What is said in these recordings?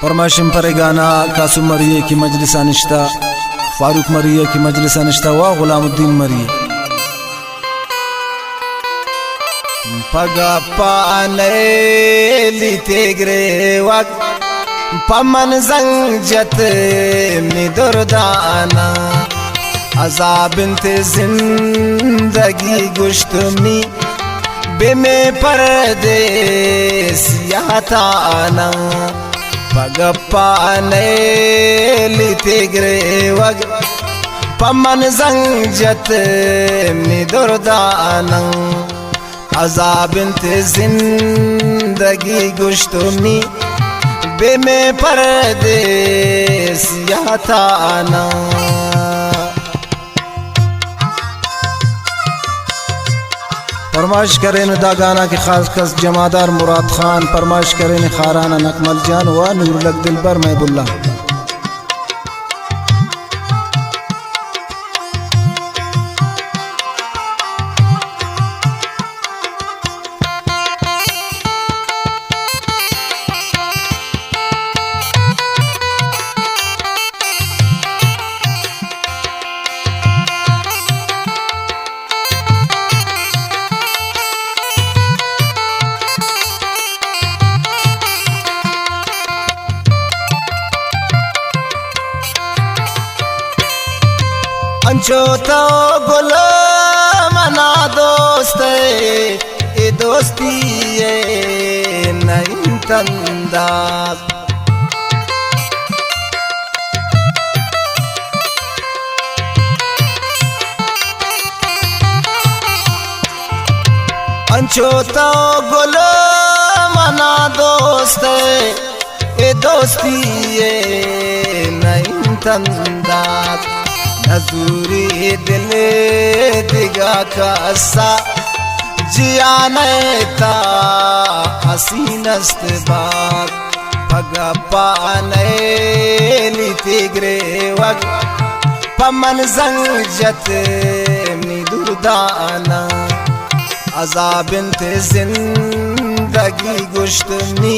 फरमाइशम पर गाना कासुम मरिए की मजलिस निश्ता, फारूक मरिए की मजलिस निश्ता व गुलामुद्दीन मरिए। पगा पाने लितेग्रे वक पमन जंजत में दुर्दाना अजाब इंते जिंदगी गुश्तमी बेमे परदेस याताना पगपाने लितेग्रे वग पमन जंजत में दुर्दाना अजाब इंते जिंदगी गुश्तमी बेमे परदेस याताना। फरमाइश करें दा गाना के खास कस जमादार मुराद खान, फरमाइश करें खाराना नकमल जान व नूरुल दिलबर महबुल्ला। अंचो तो गुलो मना दोस्त ए दोस्ती ये नहीं तंदाज अंचो तो गुलो मना दोस्त ए दोस्ती ये नहीं तंदाज नजूरी दिल दिगा का सा जिया नैता हसीनस्त बात पगा पाने लितेग्रे वग पमन जंजत में दुर्दाना अजाब इंते जिंदगी गुश्तमी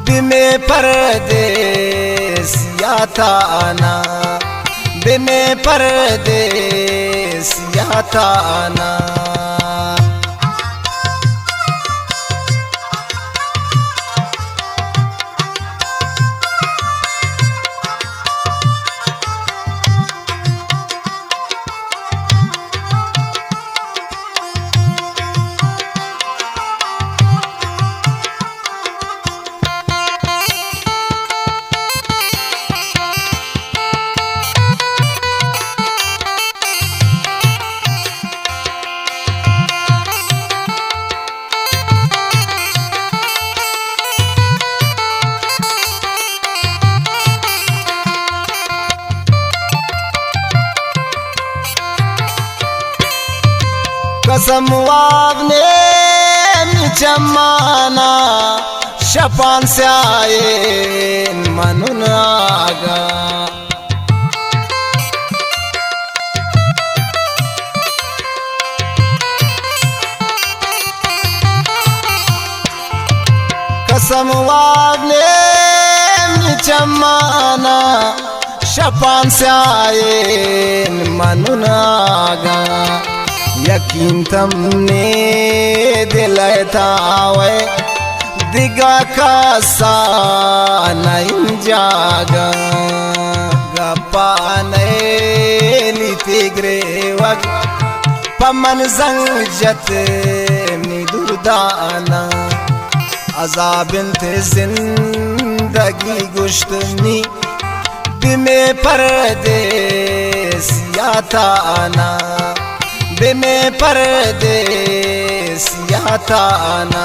बिमे परदेस याताना बिमे परदेस याताना। कसम वावने चमाना शपान से आए मनुन आगा कसम वावने चमाना शपान से आए मनुन आगा यकीन तमने दिलता वे दिगा का सा नहीं जागा गपाने लितेग्रे वग पमन जंजत में दुर्दाना अजाब इंते जिंदगी गुश्तमी बिमे परदेस याताना बिमे परदेस याताना।